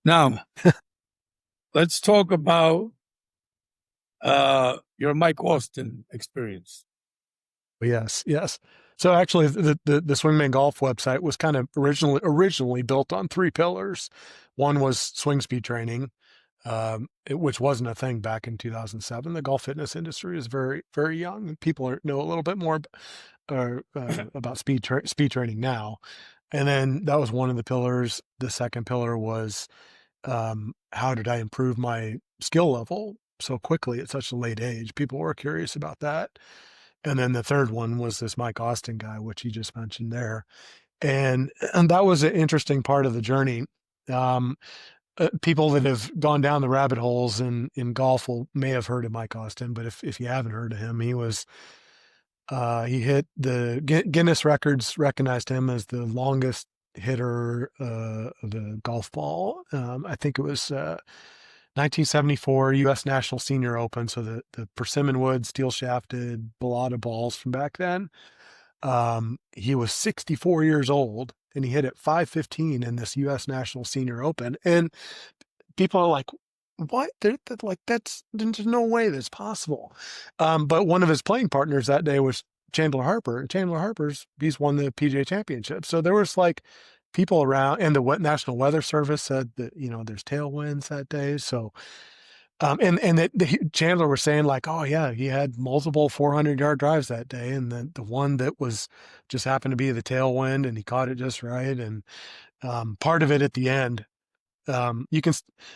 Now, let's talk about your Mike Austin experience. Yes, yes. So actually, the Swingman Golf website was kind of originally built on three pillars. One was swing speed training, which wasn't a thing back in 2007. The golf fitness industry is very, very young. People know a little bit more about speed training now. And then that was one of the pillars. The second pillar was how did I improve my skill level so quickly at such a late age? People were curious about that. And then the third one was this Mike Austin guy, which you just mentioned there. And that was an interesting part of the journey. Um, People that have gone down the rabbit holes in golf may have heard of Mike Austin, but if you haven't heard of him, he hit the Guinness records, recognized him as the longest hitter of the golf ball. I think it was 1974 U.S. National Senior Open. So the persimmon wood steel shafted Balata balls from back then. He was 64 years old and he hit it 515 in this U.S. National Senior Open. And people are like, what? Like there's no way that's possible. But one of his playing partners that day was Chandler Harper, and he's won the PGA Championship. So there was like people around, and the National Weather Service said that there's tailwinds that day. So and that Chandler was saying like, oh yeah, he had multiple 400-yard drives that day, and the one that was just happened to be the tailwind, and he caught it just right. And part of it at the end, you can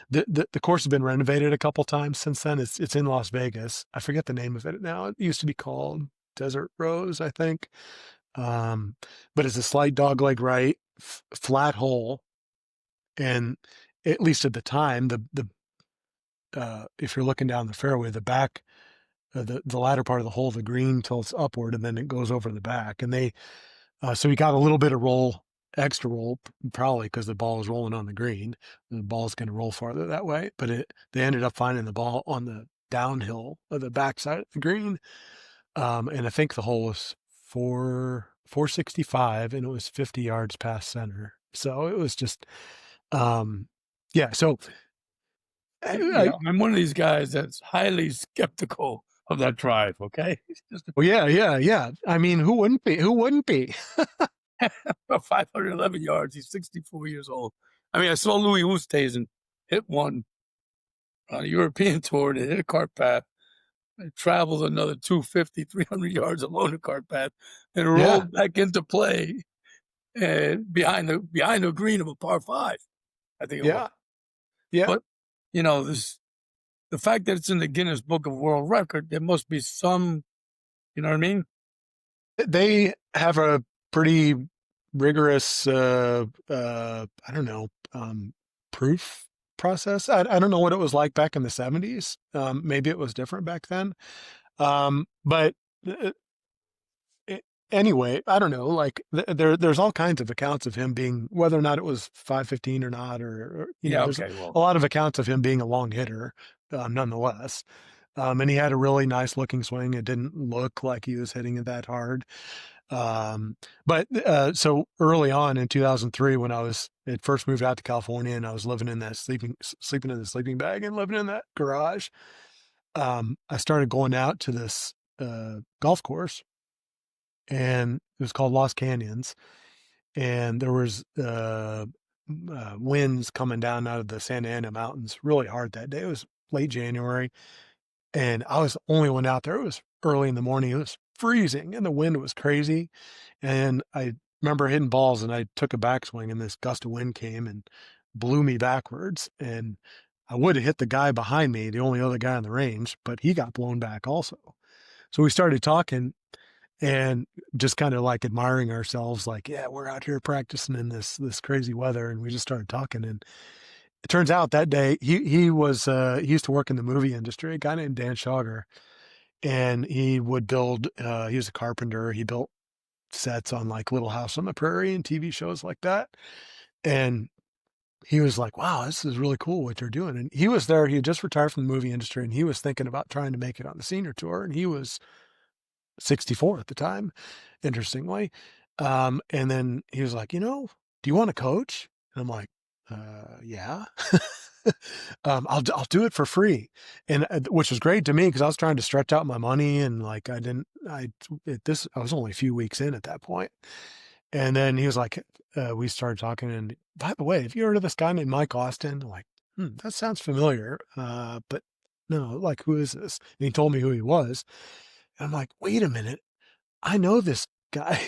the course has been renovated a couple times since then. It's in Las Vegas. I forget the name of it now. It used to be called Desert Rose, I think. Um, but it's a slight dogleg right, flat hole, and at least at the time, the if you're looking down the fairway, the back, the latter part of the hole, the green tilts upward, and then it goes over the back. And so he got a little bit of extra roll, probably because the ball was rolling on the green. The ball's going to roll farther that way. But they ended up finding the ball on the downhill of the backside of the green. And I think the hole was 465, and it was 50 yards past center. So it was just, yeah. So I'm one of these guys that's highly skeptical of that drive. Okay, it's just well, yeah. I mean, who wouldn't be? Who wouldn't be? about 511 yards. He's 64 years old. I mean, I saw Louis Oosthuizen hit one on a European tour and hit a cart path. It traveled another 250, 300 yards along the cart path and Yeah, rolled back into play and behind the green of a par five, I think it was. yeah, yeah. But the fact that it's in the Guinness Book of World Record, there must be some, you know what I mean? They have a pretty rigorous, I don't know, proof process. I don't know what it was like back in the 70s. Maybe it was different back then. But uh, anyway, I don't know. Like there's all kinds of accounts of him being, whether or not it was 515 or not, Yeah, there's okay, well, a lot of accounts of him being a long hitter, nonetheless. And he had a really nice looking swing. It didn't look like he was hitting it that hard. But so early on in 2003, when I had first moved out to California and I was living in that sleeping in the sleeping bag and living in that garage, I started going out to this golf course, and it was called Lost Canyons. And there was winds coming down out of the Santa Ana Mountains really hard that day. It was late January, and I was the only one out there. It was early in the morning. It was freezing and the wind was crazy. And I remember hitting balls, and I took a backswing, and this gust of wind came and blew me backwards. And I would have hit the guy behind me, the only other guy on the range, but he got blown back also. So we started talking and just kind of like admiring ourselves, like, yeah, we're out here practicing in this crazy weather. And we just started talking. And it turns out that day he used to work in the movie industry, a guy named Dan Shauger, and he would build. He was a carpenter. He built sets on like Little House on the Prairie and TV shows like that. And he was like, "Wow, this is really cool what you're doing." And he was there. He had just retired from the movie industry, and he was thinking about trying to make it on the senior tour. And he was 64 at the time, interestingly. And then he was like, "Do you want to coach?" And I'm like, Yeah. I'll do it for free. And which was great to me because I was trying to stretch out my money and like I was only a few weeks in at that point. And then he was like, we started talking. And by the way, have you heard of this guy named Mike Austin? I'm like, that sounds familiar. But no, like, who is this? And he told me who he was. And I'm like, wait a minute. I know this guy.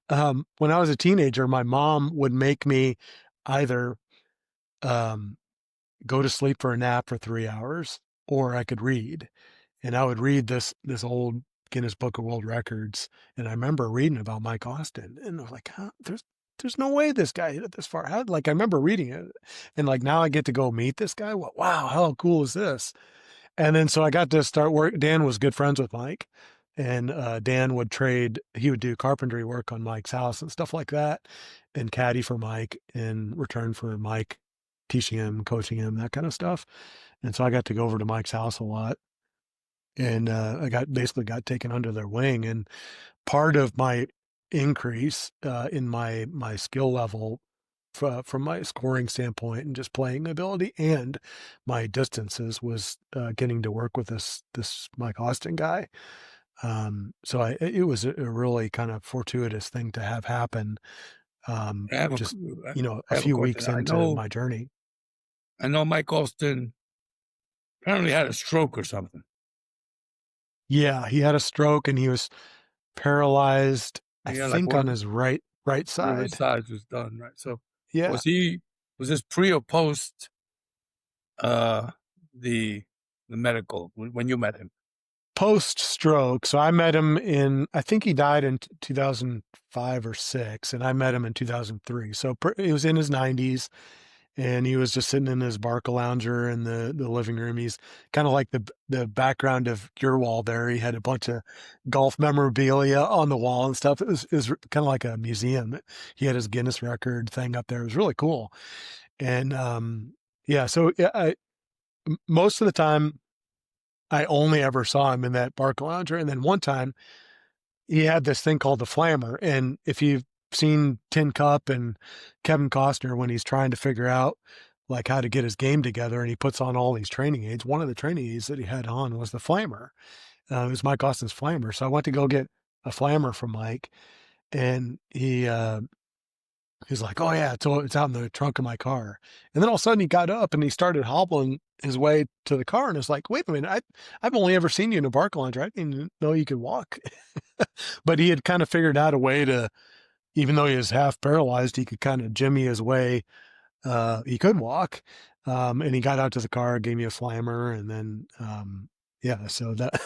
When I was a teenager, my mom would make me either, um, go to sleep for a nap for 3 hours, or I could read. And I would read this old Guinness Book of World Records. And I remember reading about Mike Austin, and I was like, huh, there's no way this guy hit it this far. Like I remember reading it, and like now I get to go meet this guy. Wow, how cool is this? And then so I got to start work. Dan was good friends with Mike, and Dan would trade. He would do carpentry work on Mike's house and stuff like that, and caddy for Mike in return for Mike teaching him, coaching him, that kind of stuff. And so I got to go over to Mike's house a lot, and I basically got taken under their wing. And part of my increase in my skill level from my scoring standpoint and just playing ability and my distances was getting to work with this Mike Austin guy. So it was a really kind of fortuitous thing to have happen. I have a, Just I a have a few question. weeks into my journey. I know Mike Austin apparently had a stroke or something. Yeah, he had a stroke and he was paralyzed, I He had like think, on his right one of his side. sides was done, right? So Yeah. was he was this pre or post uh the the medical when you met him? Post stroke. So I met him I think he died in 2005 or six, and I met him in 2003. So he was in his 90s, and he was just sitting in his Barca lounger in the living room. He's kind of like the background of your wall there. He had a bunch of golf memorabilia on the wall and stuff. It was kind of like a museum. He had his Guinness record thing up there. It was really cool. And yeah, so yeah, most of the time I only ever saw him in that Barca lounger. And then one time he had this thing called the Flammer. And if you've seen Tin Cup and Kevin Costner when he's trying to figure out like how to get his game together and he puts on all these training aids, one of the training aids that he had on was the Flammer. It was Mike Austin's Flammer. So I went to go get a Flammer from Mike, and he's like, "Oh yeah, it's out in the trunk of my car." And then all of a sudden he got up and he started hobbling his way to the car, and it's like, "Wait a minute, I've only ever seen you in a Barca lounger. I didn't even know you could walk." But he had kind of figured out a way to, even though he was half paralyzed, he could kind of jimmy his way. He could walk, and he got out to the car, gave me a Flammer, and then yeah, so that.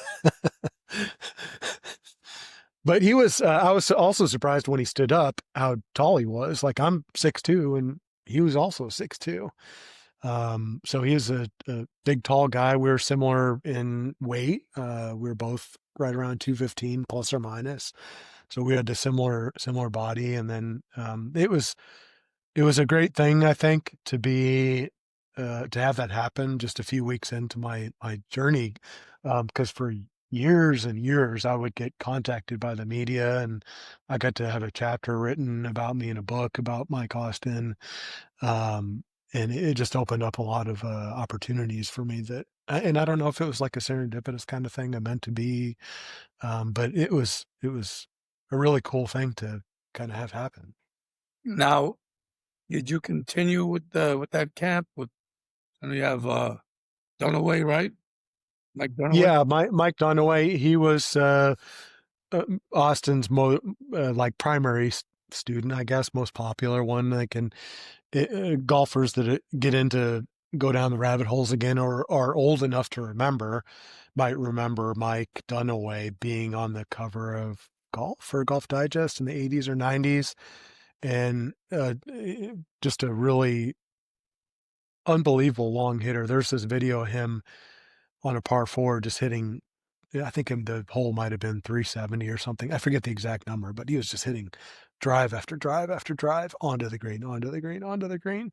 But I was also surprised when he stood up how tall he was. Like I'm 6'2", and he was also 6'2". So he is a big, tall guy. We're similar in weight. We're both right around 215 plus or minus. So we had a similar body. And then, it was a great thing, I think, to have that happen just a few weeks into my journey. Because for years and years, I would get contacted by the media, and I got to have a chapter written about me in a book about Mike Austin. Um, and it just opened up a lot of opportunities for me and I don't know if it was like a serendipitous kind of thing I meant to be, but it was a really cool thing to kind of have happen. Now, did you continue with that camp? And you have Dunaway, right? Mike Dunaway? Yeah, Mike Dunaway, he was Austin's like primary student, I guess, most popular one. Like, and golfers that get into go down the rabbit holes again or are old enough to remember might remember Mike Dunaway being on the cover of Golf or Golf Digest in the 80s or 90s, and just a really unbelievable long hitter. There's this video of him on a par four just hitting. I think the hole might have been 370 or something. I forget the exact number, but he was just hitting drive after drive after drive onto the green, onto the green, onto the green,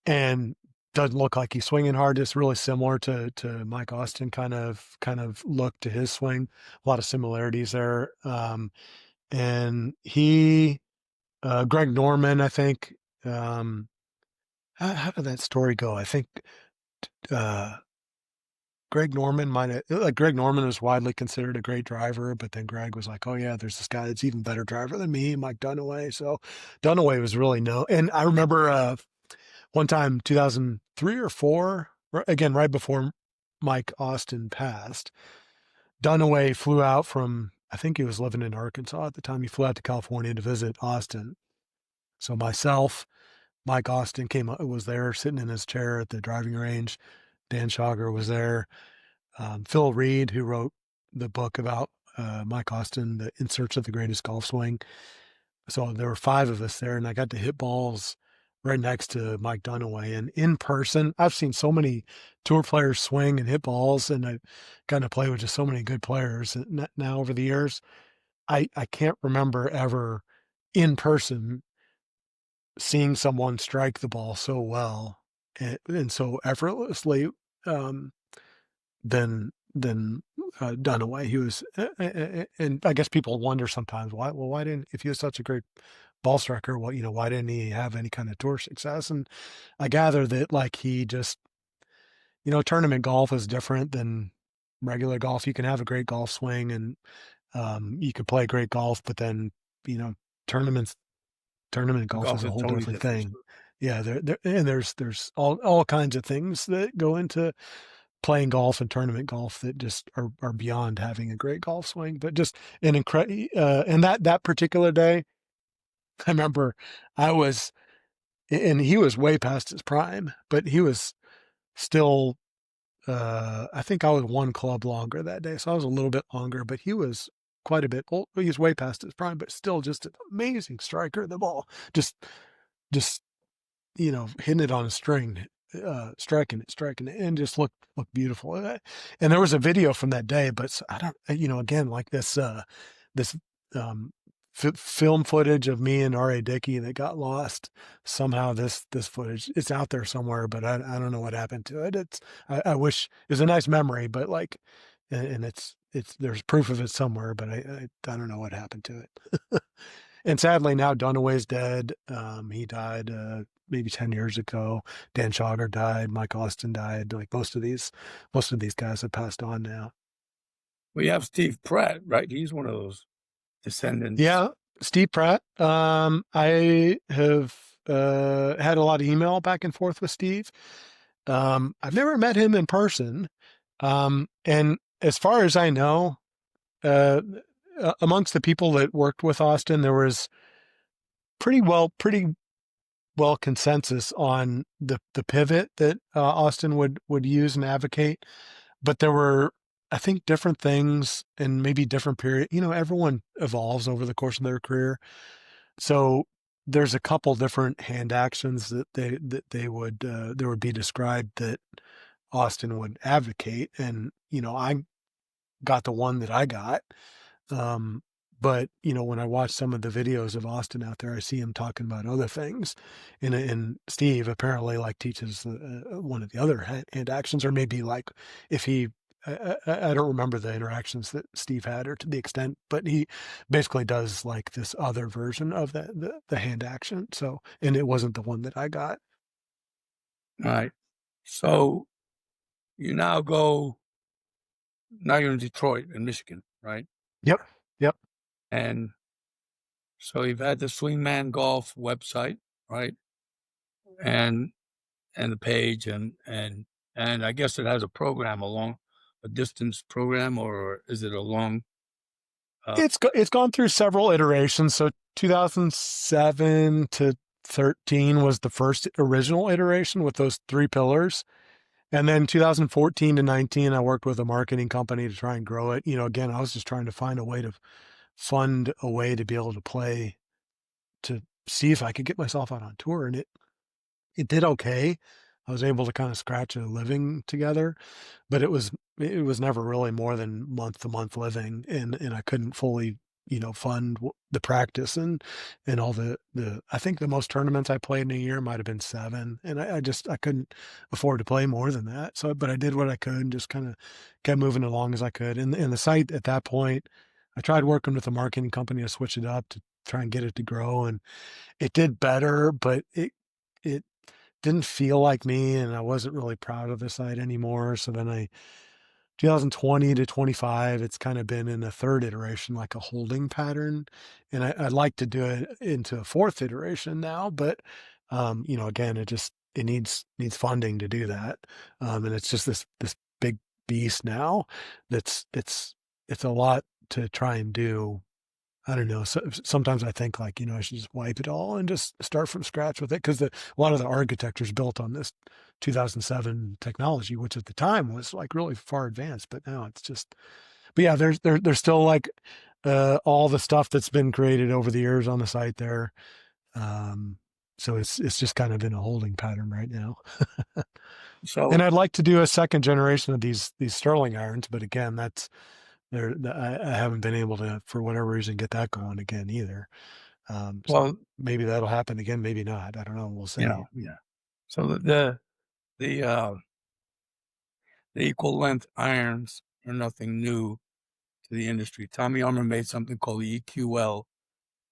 and doesn't look like he's swinging hard. Just really similar to Mike Austin kind of look to his swing. A lot of similarities there. And Greg Norman, I think, um, how did that story go? I think uh, Greg Norman might have, like, Greg Norman was widely considered a great driver, but then Greg was like, "Oh yeah, there's this guy that's even better driver than me, Mike Dunaway." So Dunaway was really no. And I remember one time, 2003 or four, again right before Mike Austin passed, Dunaway flew out from, I think he was living in Arkansas at the time. He flew out to California to visit Austin. So myself, Mike Austin was there sitting in his chair at the driving range. Dan Shauger was there. Phil Reed, who wrote the book about Mike Austin, In Search of the Greatest Golf Swing. So there were five of us there, and I got to hit balls right next to Mike Dunaway. And in person, I've seen so many tour players swing and hit balls, and I've gotten to play with just so many good players now over the years. I can't remember ever in person seeing someone strike the ball so well and so effortlessly um, than Dunaway. He was, and I guess people wonder sometimes why didn't, if he was such a great ball striker, why didn't he have any kind of tour success? And I gather that, like, he just, tournament golf is different than regular golf. You can have a great golf swing and you can play great golf, but then, you know, tournaments tournament golf is Golf a is whole totally different different. thing. Yeah, and there's all kinds of things that go into playing golf and tournament golf that just are beyond having a great golf swing. But just an incredible, and that particular day, I remember I was, and he was way past his prime, but he was still. I think I was one club longer that day, so I was a little bit longer, but he was quite a bit old. He was way past his prime, but still just an amazing striker of the ball. Just hitting it on a string, striking it, and just looked beautiful. And there was a video from that day, but I don't, again, like this um, film footage of me and R.A. Dickey that got lost somehow. This footage, it's out there somewhere, but I don't know what happened to it. I wish it was a nice memory, but like, and it's there's proof of it somewhere, but I don't know what happened to it. And sadly, now Dunaway's dead. He died maybe 10 years ago. Dan Shauger died. Mike Austin died. Like most of these guys have passed on now. We have Steve Pratt, right? He's one of those descendants. Yeah, Steve Pratt. I have had a lot of email back and forth with Steve. I've never met him in person. And as far as I know, uh, amongst the people that worked with Austin, there was pretty well consensus on the pivot that Austin would use and advocate, but there were, I think, different things and maybe different period. Everyone evolves over the course of their career, so there's a couple different hand actions that they would there would be described that Austin would advocate, and I got the one that I got. Um, but when I watch some of the videos of Austin out there, I see him talking about other things, and Steve apparently like teaches one of the other hand actions, or maybe like if he. I don't remember the interactions that Steve had or to the extent, but he basically does like this other version of the hand action. So, and it wasn't the one that I got. Right. So you now go, now you're in Detroit in Michigan, right? Yep. Yep. And so you've had the Swingman Golf website, right? And the page and I guess it has a program, a distance program, or is it a long uh It's gone through several iterations. So 2007 to 13 was the first original iteration with those three pillars. And then 2014 to 19, I worked with a marketing company to try and grow it. Again, I was just trying to find a way to fund a way to be able to play, to see if I could get myself out on tour. And it did okay. I was able to kind of scratch a living together, but it was never really more than month to month living, and I couldn't fully fund the practice and all the I think the most tournaments I played in a year might have been seven, and I couldn't afford to play more than that. So, but I did what I could and just kind of kept moving along as I could. And the site at that point, I tried working with a marketing company to switch it up to try and get it to grow, and it did better, but it didn't feel like me, and I wasn't really proud of the site anymore. So then 2020 to 25, it's kind of been in a third iteration, like a holding pattern. And I'd like to do it into a fourth iteration now, but again, it needs funding to do that. And it's just this big beast now it's a lot to try and do. I don't know. So, sometimes I think like, I should just wipe it all and just start from scratch with it because a lot of the architecture is built on this 2007 technology, which at the time was like really far advanced, but now it's just. But yeah, there's still like all the stuff that's been created over the years on the site there. Um, so it's just kind of in a holding pattern right now. And So, I'd like to do a second generation of these Sterling irons, but again, that's there. I haven't been able to, for whatever reason, get that going again either. So well, maybe that'll happen again, maybe not. I don't know. We'll see. yeah. So the the equal length irons are nothing new to the industry. Tommy Armour made something called the EQL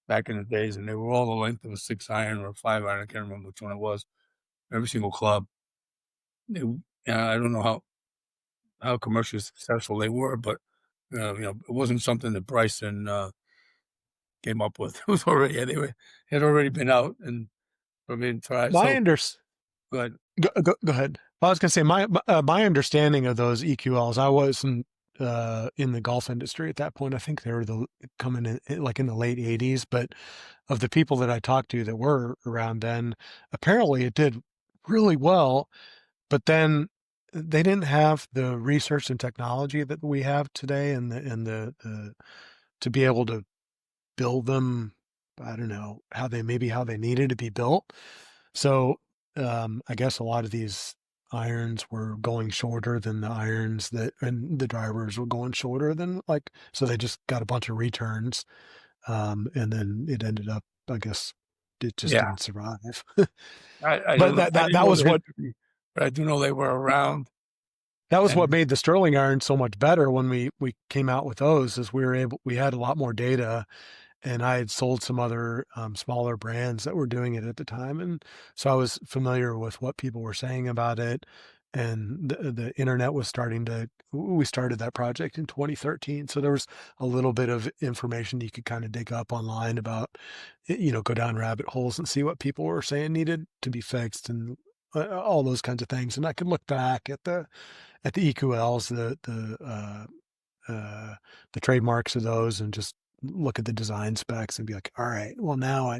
back in the days, and they were all the length of a 6 iron or a 5 iron. I can't remember which one it was. Every single club. They, I don't know how commercially successful they were, but it wasn't something that Bryson came up with. It was already had already been out and were being tried. My So under good. go ahead. I was going to say my understanding of those EQLs. I wasn't in the golf industry at that point. I think they were coming in like in the late '80s. But of the people that I talked to that were around then, apparently it did really well. But then they didn't have the research and technology that we have today, and the to be able to build them. I don't know how they needed to be built. So I guess a lot of these irons were going shorter than the irons and the drivers were going shorter than like, so they just got a bunch of returns. And then it ended up, I guess it just Yeah, didn't survive. I But don't know. that, I that, didn't that know was the what, history, but I do know they were around. that was what And made the Sterling iron so much better when we came out with those is we had a lot more data and I had sold some other smaller brands that were doing it at the time, and so I was familiar with what people were saying about it. And the internet was starting to. We started that project in 2013, so there was a little bit of information you could kind of dig up online about, go down rabbit holes and see what people were saying needed to be fixed and all those kinds of things. And I could look back at the EQLs, the trademarks of those, and just look at the design specs and be like, all right, well now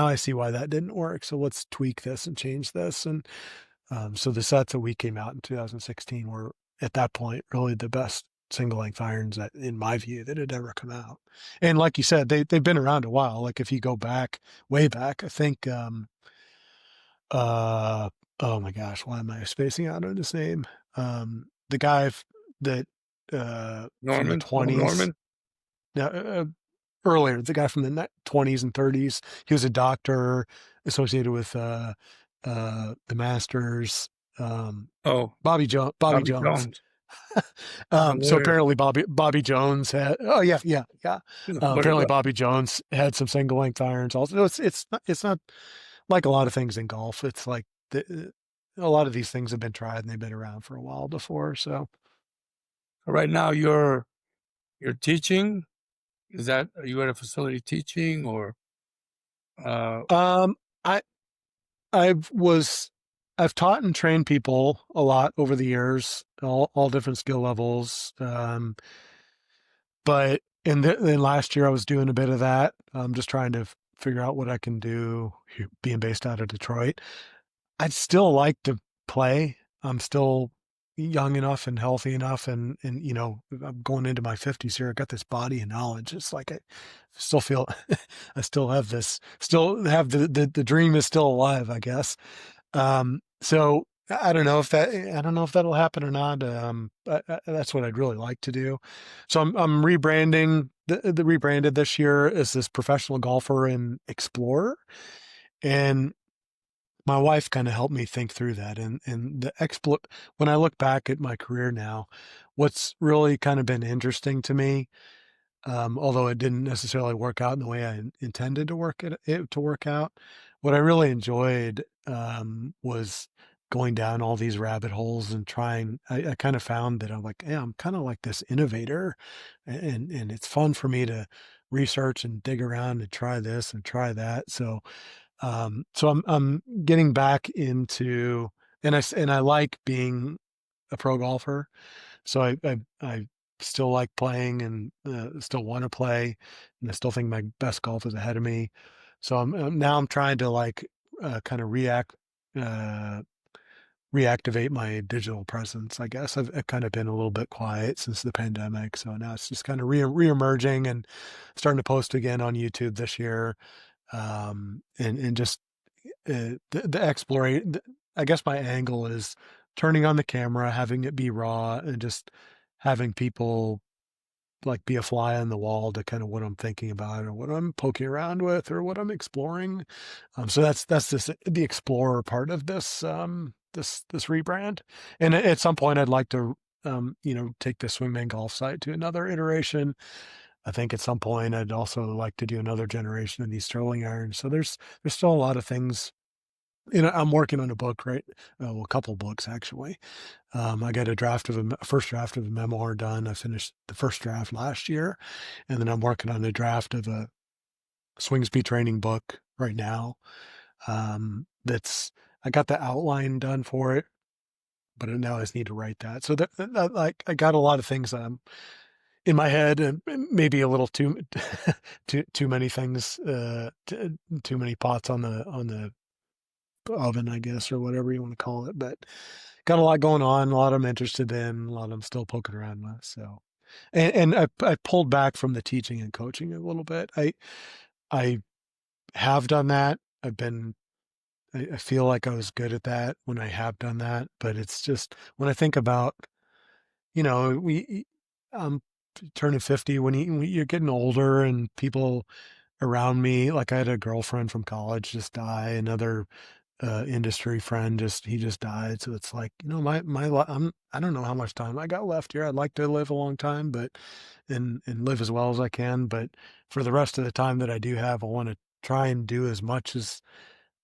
I see why that didn't work. So let's tweak this and change this. And so the sets that we came out in 2016 were at that point really the best single length irons that, in my view, that had ever come out. And like you said, they've been around a while. Like if you go back, way back, I think, uh, oh my gosh, why am I spacing out on his name? The guy that from the Norman, oh 20s, Norman, earlier, the guy from the 20s and 30s. He was a doctor associated with the Masters. Um, oh Bobby Bobby Jones. Jones, he's a So lawyer. apparently Bobby Jones had. Oh yeah, yeah, yeah. He's a Apparently lawyer. Bobby Jones had some single length irons. Also, it's not like a lot of things in golf. It's like a lot of these things have been tried and they've been around for a while before. So Right now, you're teaching. Is that are you at a facility teaching or uh, um, I I've was I've taught and trained people a lot over the years, all different skill levels. But then last year I was doing a bit of that. I'm just trying to figure out what I can do being based out of Detroit. I'd still like to play. I'm still young enough and healthy enough, and I'm going into my 50s here. I got this body and knowledge. It's like I still feel I still have the dream is still alive, I guess. So I don't know if that'll happen or not. That's what I'd really like to do. So I'm rebranding the rebranded this year as this professional golfer and explorer. And my wife kind of helped me think through that. And when I look back at my career now, what's really kind of been interesting to me, although it didn't necessarily work out in the way I intended to work out, what I really enjoyed was going down all these rabbit holes and trying. I kind of found that I'm like, yeah, I'm kind of like this innovator, and it's fun for me to research and dig around and try this and try that. So I'm getting back into, and I like being a pro golfer. So I still like playing and still want to play, and I still think my best golf is ahead of me. So now I'm trying to like kind of uh, reactivate my digital presence. I guess I've kind of been a little bit quiet since the pandemic, so now it's just kind of reemerging and starting to post again on YouTube this year, and just the exploration. I guess my angle is turning on the camera, having it be raw, and just having people like be a fly on the wall to kind of what I'm thinking about or what I'm poking around with or what I'm exploring. So that's just the explorer part of this rebrand. And at some point, I'd like to take the Swingman Golf site to another iteration. I think at some point I'd also like to do another generation of these trolling irons. So there's still a lot of things. I'm working on a book, right? Well, a couple books actually. I got a first draft of a memoir done. I finished the first draft last year, and then I'm working on a draft of a swing speed training book right now. That's I got the outline done for it, but now I just need to write that. So like I got a lot of things in my head, and maybe a little too too many things, too many pots on the oven, I guess, or whatever you want to call it. But got a lot going on, a lot I'm interested in, a lot I'm still poking around with. So, and I pulled back from the teaching and coaching a little bit. I have done that. I feel like I was good at that when I have done that, but it's just when I think about, I'm turning 50 when you're getting older and people around me, like I had a girlfriend from college just die, another industry friend he just died. So it's like, I don't know how much time I got left here. I'd like to live a long time, but and live as well as I can. But for the rest of the time that I do have, I want to try and do as much as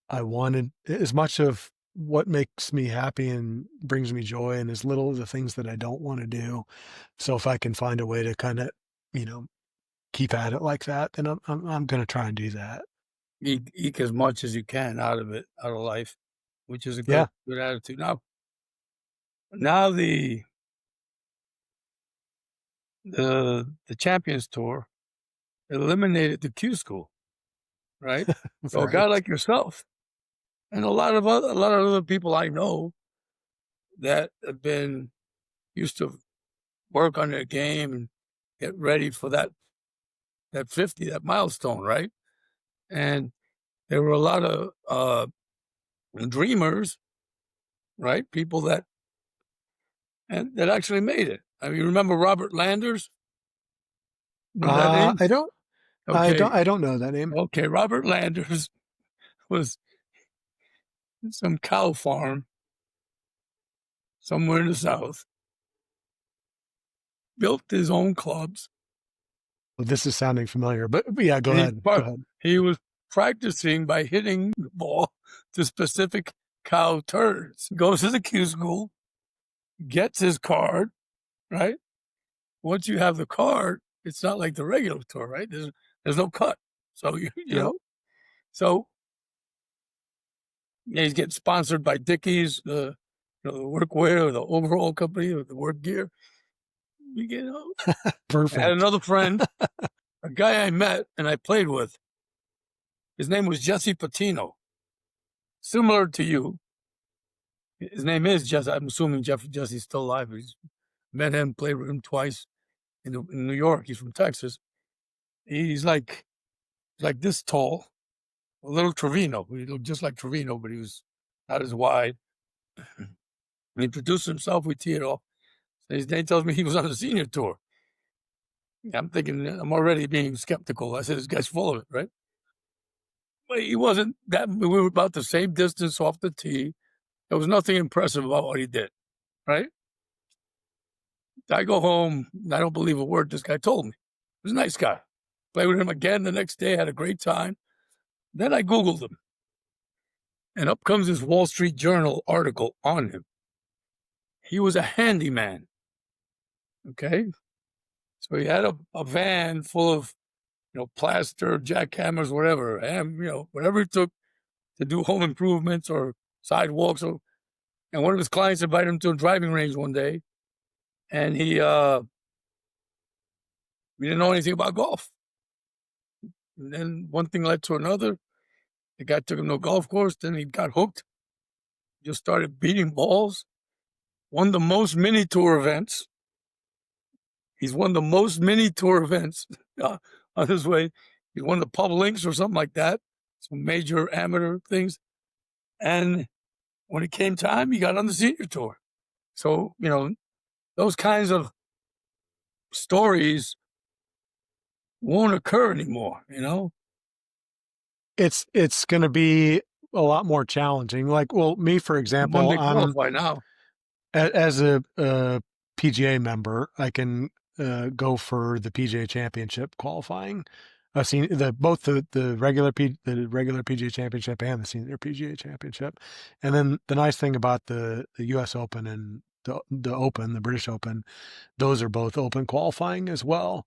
I wanted, as much of what makes me happy and brings me joy, and as little of the things that I don't want to do. So if I can find a way to kind of, you know, keep at it like that, then I'm going to try and do that. Eke as much as you can out of it, out of life, which is a Yeah. good attitude. Now the Champions Tour eliminated the Q school, right? So a guy Right. like yourself and a lot of other people I know that have been used to work on their game and get ready for that 50, that milestone, right? And there were a lot of dreamers, right? People that actually made it. I mean, you remember Robert Landers? Remember that name? I don't, Okay, I don't know that name. okay. Robert Landers was some cow farm somewhere in the South, built his own clubs, Well, this is sounding familiar, but yeah, go and ahead. Go ahead. he was practicing by hitting the ball to specific cow turds. Goes to the Q school, gets his card, right? Once you have the card, it's not like the regular tour, right? There's no cut. So you Yep. know, so yeah, he's getting sponsored by Dickies, the workwear or the overall company or the work gear. You know, I had Perfect. another friend, a guy I met and I played with. His name was Jesse Patino, similar to you. His name is Jesse. I'm assuming Jesse's still alive. He's met him, played with him twice in New York. He's from Texas. He's like this tall, a little Trevino. He looked just like Trevino, but he was not as wide. He introduced himself. We teed off. His name tells me he was on the senior tour. I'm thinking I'm already being skeptical. I said this guy's full of it, right? But he wasn't that. We were about the same distance off the tee. There was nothing impressive about what he did, right? I go home. I don't believe a word this guy told me. He was a nice guy. Played with him again the next day. Had a great time. Then I Googled him. And up comes this Wall Street Journal article on him. He was a handyman. Okay. So he had a van full of, plaster, jackhammers, whatever, and, whatever it took to do home improvements or sidewalks. And one of his clients invited him to a driving range one day, and we didn't know anything about golf. And then one thing led to another. The guy took him to a golf course. Then he got hooked. Just started beating balls. Won the most mini tour events. He's won the most mini tour events on his way. He won the Pub Links or something like that. Some major amateur things. And when it came time, he got on the senior tour. So, those kinds of stories won't occur anymore. It's going to be a lot more challenging. Like, well, me, for example, Monday qualify now. As a PGA member, I can go for the PGA Championship qualifying. I've seen both the regular PGA Championship and the Senior PGA Championship. And then the nice thing about the U.S. Open and the British Open, those are both open qualifying as well.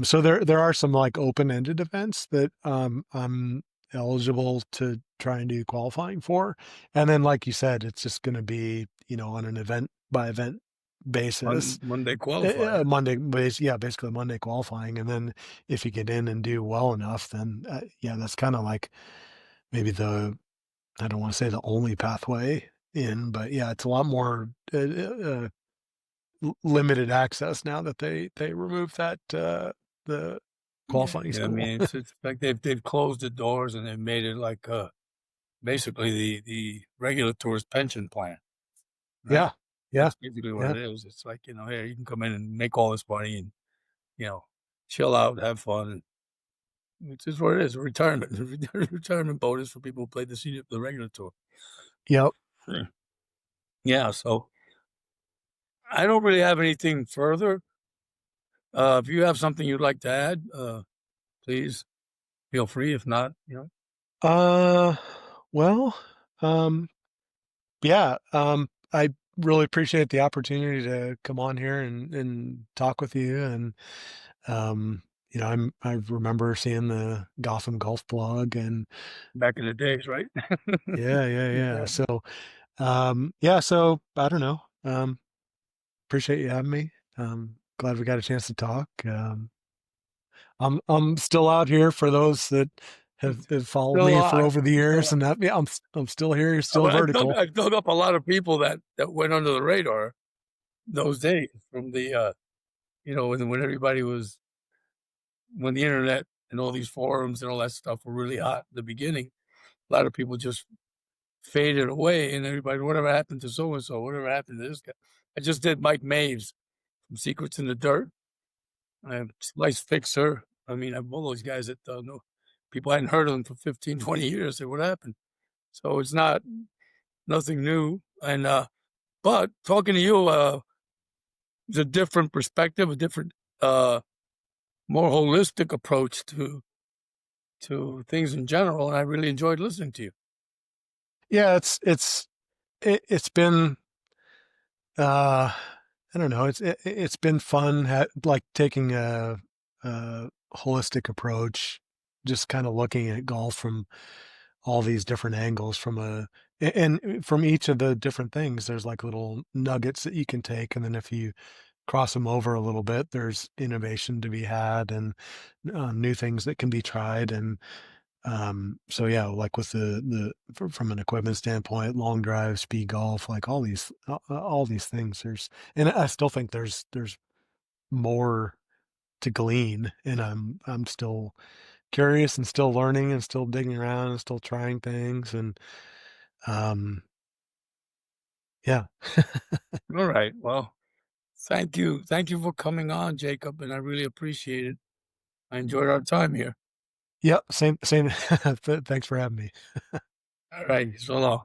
So there are some like open-ended events that I'm eligible to try and do qualifying for. And then, like you said, it's just going to be, on an event by event basis. Monday qualify. Basically Monday qualifying. And then if you get in and do well enough, then that's kind of like maybe I don't want to say the only pathway in, but yeah, it's a lot more limited access now that they removed that the qualifying Yeah, I school. mean, it's like they've closed the doors and they've made it like basically the regular tourist pension plan, right? Yeah, yeah, That's basically what yeah, it is. It's like, here you can come in and make all this money and, chill out, have fun. It's just what it is, a retirement, retirement bonus for people who played the regular tour. yep. Yeah. Yeah, so I don't really have anything further. If you have something you'd like to add, please feel free. If not. Uh, well, yeah, I really appreciate the opportunity to come on here and talk with you. And, I remember seeing the Gotham Golf blog and Back in the days, right? yeah. Yeah. So, so I don't know. Appreciate you having me. Glad we got a chance to talk. I'm still out here for those that have followed Still me for alive. over the Still years, alive. and I'm still here, still But vertical. I dug up a lot of people that went under the radar those days from the when everybody was when the internet and all these forums and all that stuff were really hot in the beginning. A lot of people just faded away, and everybody, whatever happened to so and so, whatever happened to this guy. I just did Mike Maves from Secrets in the Dirt. I have Slice Fixer. I mean, I have all those guys that know people hadn't heard of them for 15, 20 years. Say, what happened? So it's nothing new. And but talking to you, it's a different perspective, a different, more holistic approach to things in general, and I really enjoyed listening to you. Yeah, it's been I don't know, it's been fun like taking a holistic approach, just kind of looking at golf from all these different angles and from each of the different things. There's like little nuggets that you can take, and then if you cross them over a little bit, there's innovation to be had and new things that can be tried. And so yeah, like with from an equipment standpoint, long drive, speed golf, like all these things, and I still think there's more to glean, and I'm still curious and still learning and still digging around and still trying things. And um yeah. All right. Well, thank you. Thank you for coming on, Jacob, and I really appreciate it. I enjoyed our time here. Yep, same. Thanks for having me. All right. So long.